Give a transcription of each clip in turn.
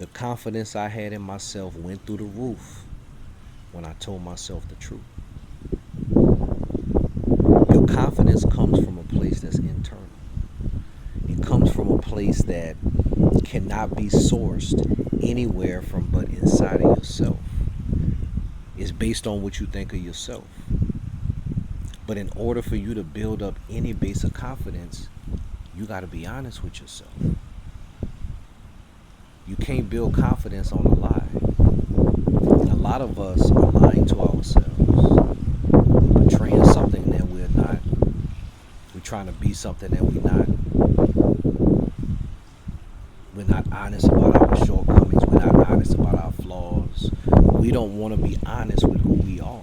The confidence I had in myself went through the roof when I told myself the truth. Your confidence comes from a place that's internal. It comes from a place that cannot be sourced anywhere from but inside of yourself. It's based on what you think of yourself. But in order for you to build up any base of confidence, you got to be honest with yourself. You can't build confidence on a lie. And a lot of us are lying to ourselves. We're portraying something that we're not. We're trying to be something that we're not. We're not honest about our shortcomings. We're not honest about our flaws. We don't want to be honest with who we are.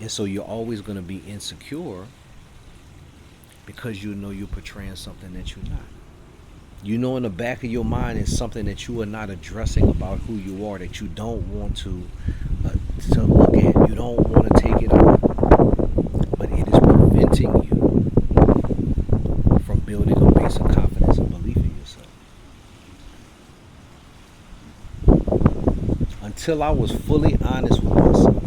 And so you're always going to be insecure because you know you're portraying something that you're not. You know in the back of your mind is something that you are not addressing about who you are, that you don't want to look at. You don't want to take it on. But it is preventing you from building a base of confidence and belief in yourself. Until I was fully honest with myself.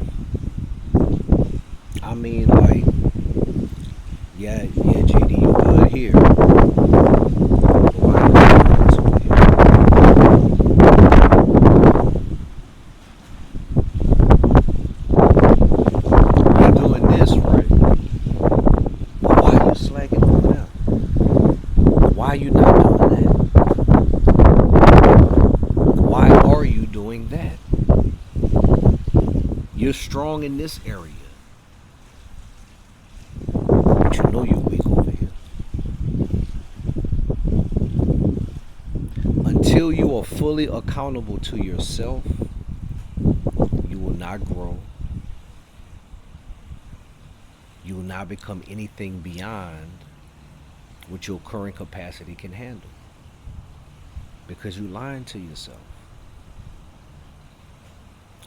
I mean, like, yeah, JD, you good here. But why you not honest with you? You doing this right. But why you slacking over there? Why you not doing that? Why are you doing that? You're strong in this area. But you know you're weak over here. Until you are fully accountable to yourself, you will not grow. You will not become anything beyond what your current capacity can handle. Because you're lying to yourself.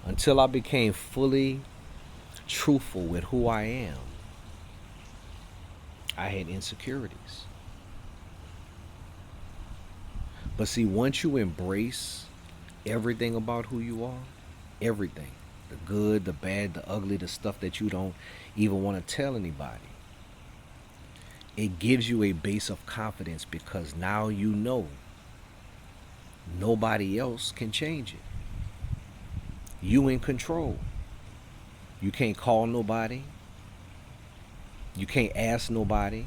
Until I became fully truthful with who I am, I had insecurities. But see, once you embrace everything about who you are, everything, the good, the bad, the ugly, the stuff that you don't even want to tell anybody, it gives you a base of confidence because now you know nobody else can change it. You in control. You can't call nobody. You can't ask nobody.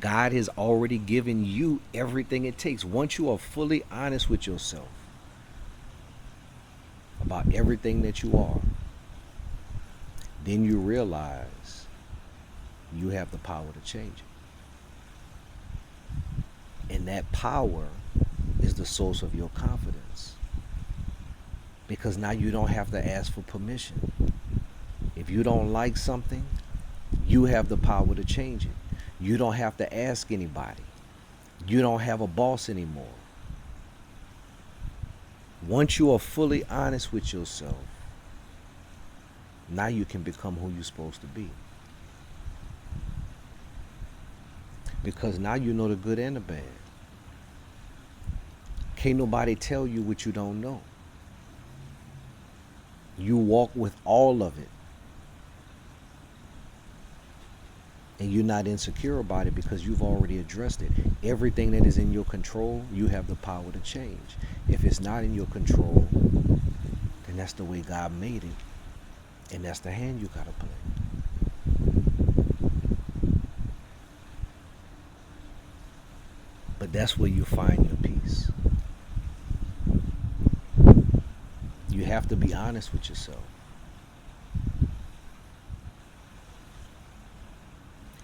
God has already given you everything it takes. Once you are fully honest with yourself about everything that you are, then you realize you have the power to change it. And that power is the source of your confidence. Because now you don't have to ask for permission. If you don't like something, you have the power to change it. You don't have to ask anybody. You don't have a boss anymore. Once you are fully honest with yourself, now you can become who you're supposed to be. Because now you know the good and the bad. Can't nobody tell you what you don't know. You walk with all of it. And you're not insecure about it because you've already addressed it. Everything that is in your control, you have the power to change. If it's not in your control, then that's the way God made it. And that's the hand you gotta play. But that's where you find your peace. You have to be honest with yourself.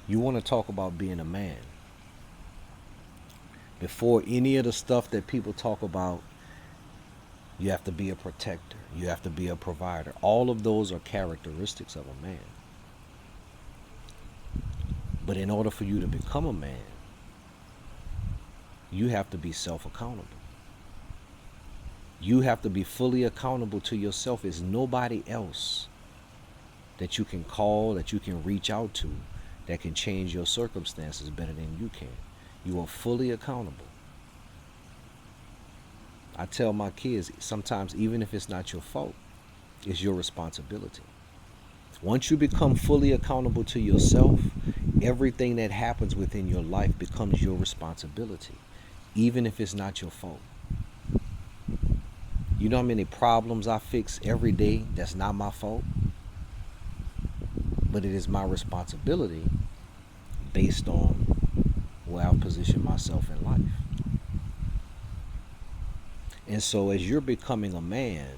You want to talk about being a man. Before any of the stuff that people talk about, you have to be a protector. You have to be a provider. All of those are characteristics of a man. But in order for you to become a man, you have to be self-accountable. You have to be fully accountable to yourself. There's nobody else that you can call, that you can reach out to, that can change your circumstances better than you can. You are fully accountable. I tell my kids sometimes, even if it's not your fault, it's your responsibility. Once you become fully accountable to yourself, everything that happens within your life becomes your responsibility, even if it's not your fault. You know how many problems I fix every day that's not my fault? But it is my responsibility based on where I've positioned myself in life. And so as you're becoming a man,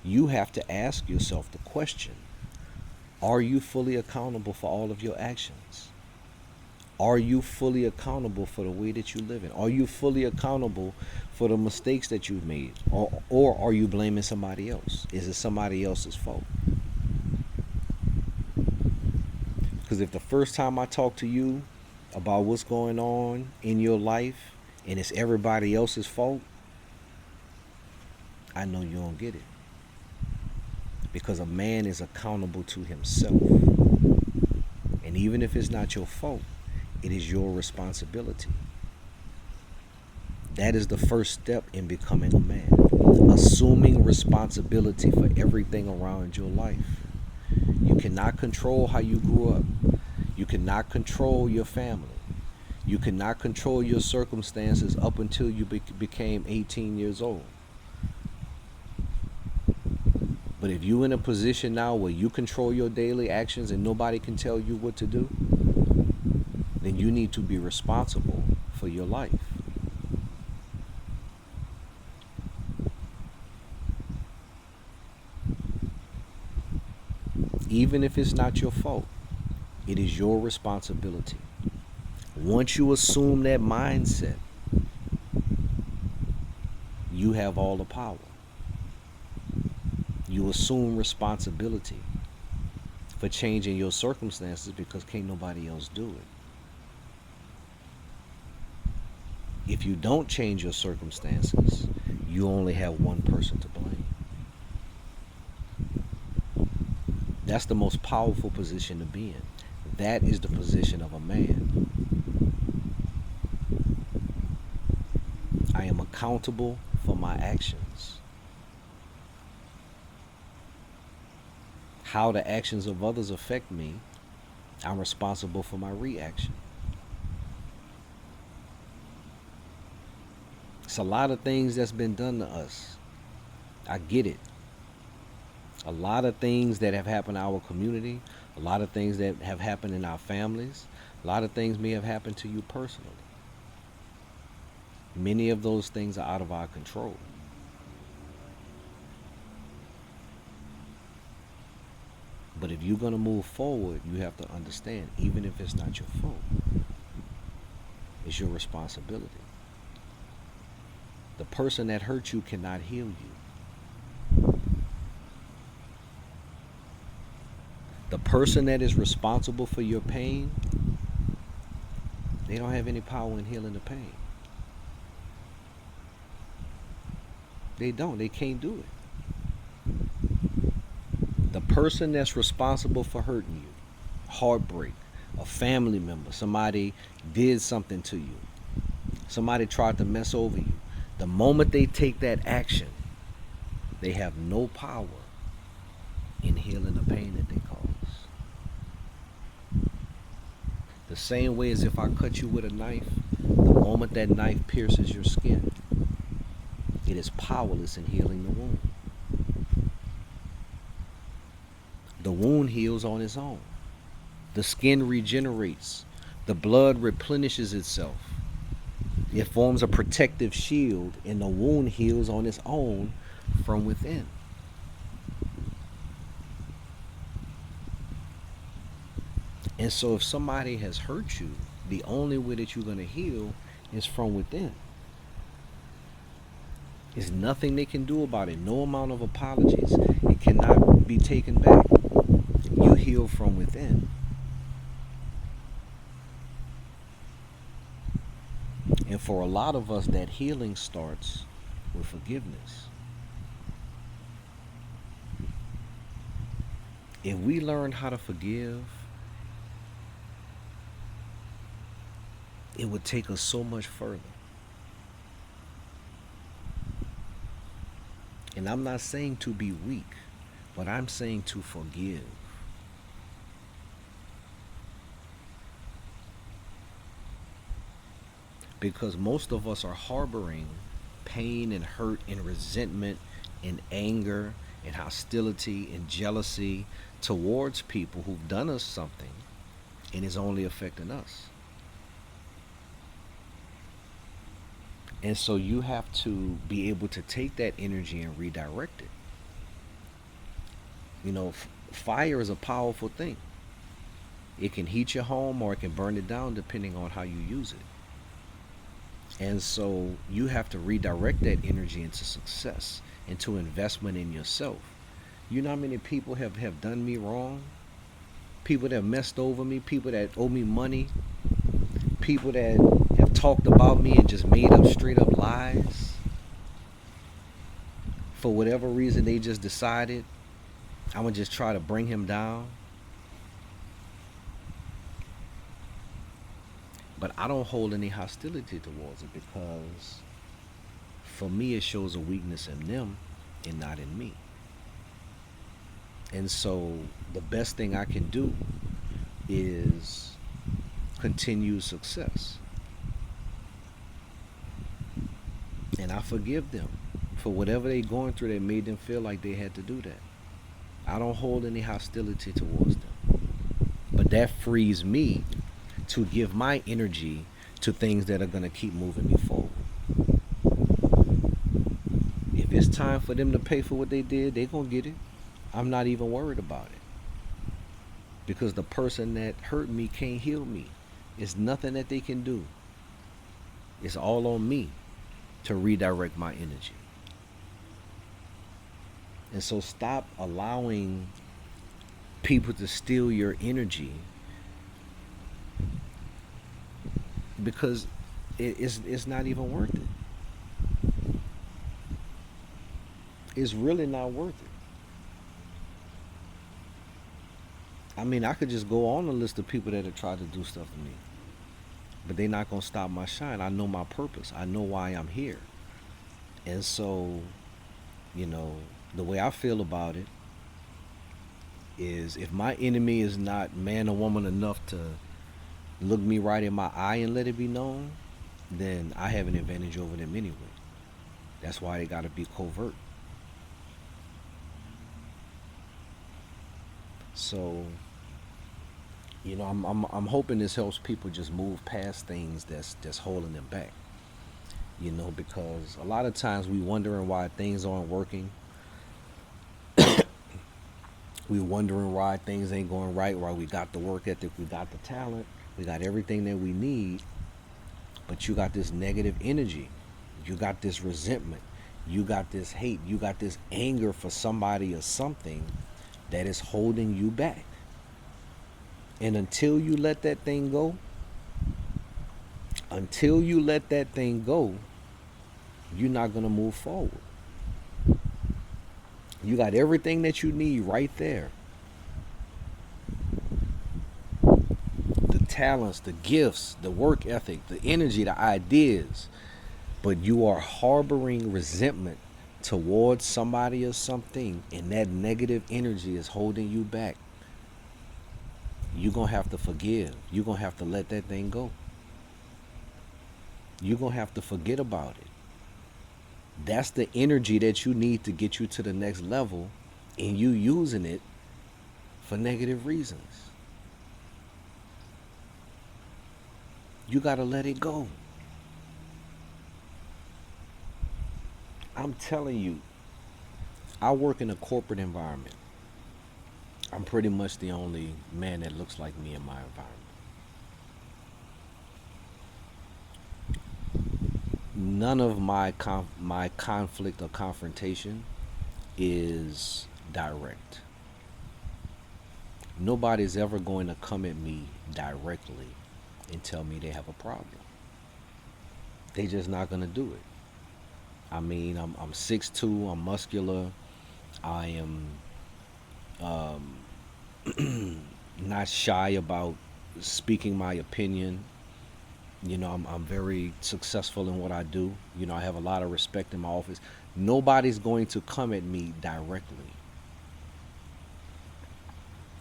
you have to ask yourself the question, are you fully accountable for all of your actions? Are you fully accountable for the way that you live in? Are you fully accountable for the mistakes that you've made? Or are you blaming somebody else? Is it somebody else's fault? Because if the first time I talk to you about what's going on in your life and it's everybody else's fault, I know you don't get it. Because a man is accountable to himself. And even if it's not your fault, it is your responsibility. That is the first step in becoming a man. Assuming responsibility for everything around your life. You cannot control how you grew up. You cannot control your family. You cannot control your circumstances up until you became 18 years old. But if you're in a position now where you control your daily actions and nobody can tell you what to do, then you need to be responsible for your life. Even if it's not your fault, it is your responsibility. Once you assume that mindset, you have all the power. You assume responsibility for changing your circumstances because can't nobody else do it. If you don't change your circumstances, you only have one person to blame. That's the most powerful position to be in. That is the position of a man. I am accountable for my actions. How the actions of others affect me, I'm responsible for my reaction. It's a lot of things that's been done to us. I get it. A lot of things that have happened in our community, a lot of things that have happened in our families, a lot of things may have happened to you personally. Many of those things are out of our control. But if you're going to move forward, you have to understand, even if it's not your fault, it's your responsibility. The person that hurt you cannot heal you. The person that is responsible for your pain, they don't have any power in healing the pain. They don't. They can't do it. The person that's responsible for hurting you, heartbreak, a family member, somebody did something to you, somebody tried to mess over you. The moment they take that action, they have no power in healing the pain that they cause. The same way as if I cut you with a knife, the moment that knife pierces your skin, it is powerless in healing the wound. The wound heals on its own. The skin regenerates. The blood replenishes itself. It forms a protective shield, and the wound heals on its own from within. And so if somebody has hurt you, the only way that you're going to heal is from within. There's nothing they can do about it. No amount of apologies. It cannot be taken back. You heal from within. And for a lot of us, that healing starts with forgiveness. If we learn how to forgive, it would take us so much further. And I'm not saying to be weak, but I'm saying to forgive. Because most of us are harboring pain and hurt and resentment and anger and hostility and jealousy towards people who've done us something, and it's only affecting us. And so you have to be able to take that energy and redirect it. Fire is a powerful thing. It can heat your home or it can burn it down depending on how you use it. And so you have to redirect that energy into success, into investment in yourself. You know how many people have done me wrong? People that have messed over me, people that owe me money, people that have talked about me and just made up straight up lies. For whatever reason, they just decided, I'm going to just try to bring him down. But I don't hold any hostility towards it because for me, it shows a weakness in them and not in me. And so the best thing I can do is continue success. And I forgive them for whatever they going through that made them feel like they had to do that. I don't hold any hostility towards them. But that frees me to give my energy to things that are going to keep moving me forward. If it's time for them to pay for what they did, they're going to get it. I'm not even worried about it. Because the person that hurt me can't heal me. It's nothing that they can do. It's all on me to redirect my energy. And so stop allowing people to steal your energy because it's not even worth it. It's really not worth it. I mean, I could just go on a list of people that have tried to do stuff to me, but they're not going to stop my shine. I know my purpose. I know why I'm here. And so, you know, the way I feel about it is if my enemy is not man or woman enough to look me right in my eye and let it be known, then I have an advantage over them anyway. That's why they got to be covert. So, you know, I'm hoping this helps people just move past things that's holding them back. You know, because a lot of times we wondering why things aren't working. We wondering why things ain't going right, why we got the work ethic, we got the talent, we got everything that we need, but you got this negative energy, you got this resentment, you got this hate, you got this anger for somebody or something that is holding you back. And until you let that thing go, you're not going to move forward. You got everything that you need right there. The talents, the gifts, the work ethic, the energy, the ideas. But you are harboring resentment towards somebody or something, and that negative energy is holding you back. You're going to have to forgive. You're going to have to let that thing go. You're going to have to forget about it. That's the energy that you need to get you to the next level, and you using it for negative reasons. You got to let it go. I'm telling you, I work in a corporate environment. I'm pretty much the only man that looks like me in my environment. None of my conflict or confrontation is direct. Nobody's ever going to come at me directly and tell me they have a problem. They just not going to do it. I mean, I'm 6'2", I'm muscular, I am not shy about speaking my opinion. You know, I'm very successful in what I do. You know, I have a lot of respect in my office. Nobody's going to come at me directly.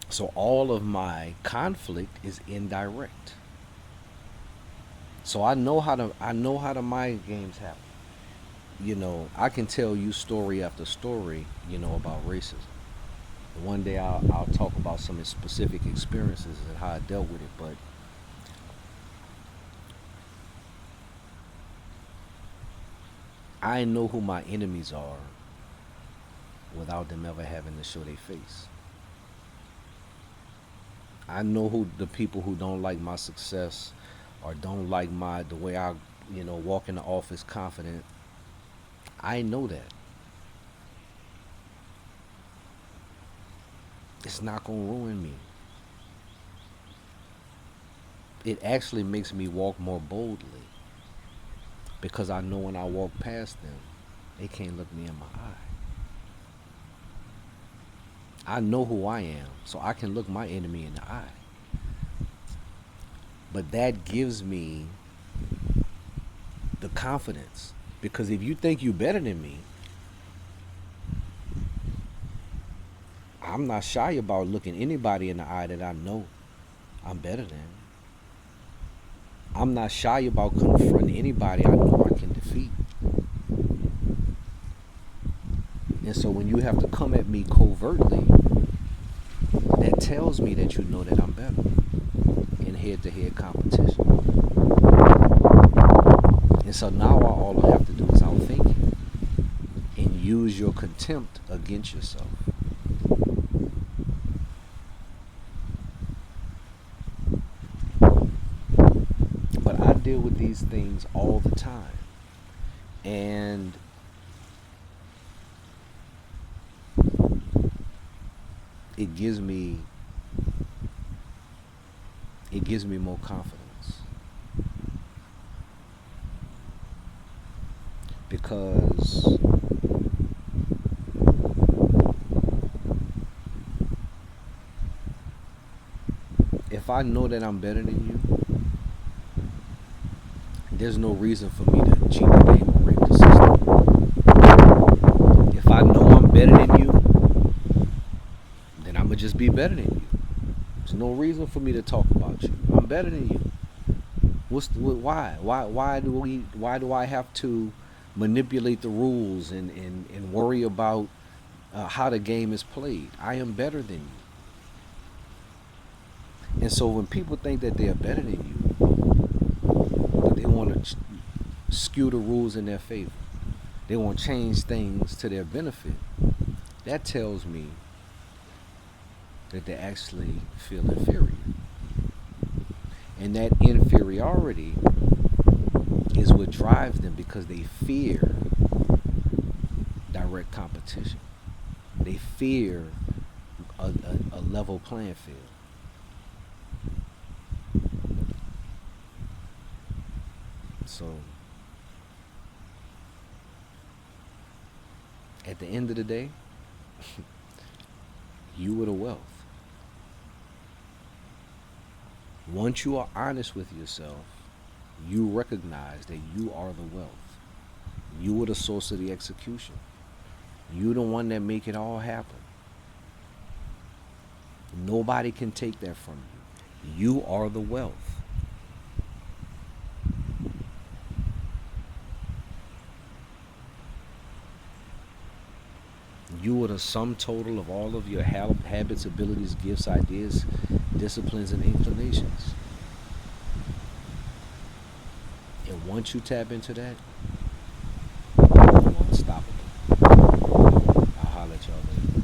So all of my conflict is indirect. So I know how the mind games happen. I can tell you story after story, about racism. One day I'll talk about some specific experiences and how I dealt with it, but I know who my enemies are without them ever having to show their face. I know who the people who don't like my success or don't like the way I, walk in the office confident. I know that. It's not gonna ruin me. It actually makes me walk more boldly because I know when I walk past them, they can't look me in my eye. I know who I am, so I can look my enemy in the eye. But that gives me the confidence because if you think you're better than me, I'm not shy about looking anybody in the eye that I know I'm better than. I'm not shy about confronting anybody I know I can defeat. And so when you have to come at me covertly, that tells me that you know that I'm better in head to head competition. And so now all I have to do is outthink it and use your contempt against yourself. But I deal with these things all the time. And it gives me it gives me more confidence because if I know that I'm better than you, there's no reason for me to cheat the game or rape the system. If I know I'm better than you, then I'm gonna just be better than you. There's no reason for me to talk about you. I'm better than you. Why? Why do I have to manipulate the rules and worry about how the game is played? I am better than you. And so when people think that they're better than you, but they want to skew the rules in their favor, they want to change things to their benefit, that tells me that they actually feel inferior. And that inferiority is what drives them because they fear direct competition. They fear a level playing field. So, at the end of the day, you are the wealth. Once you are honest with yourself, you recognize that you are the wealth. You are the source of the execution. You the one that make it all happen. Nobody can take that from you. You are the wealth. You are the sum total of all of your habits, abilities, gifts, ideas, disciplines, and inclinations. And once you tap into that, you're unstoppable. I'll holler at y'all later.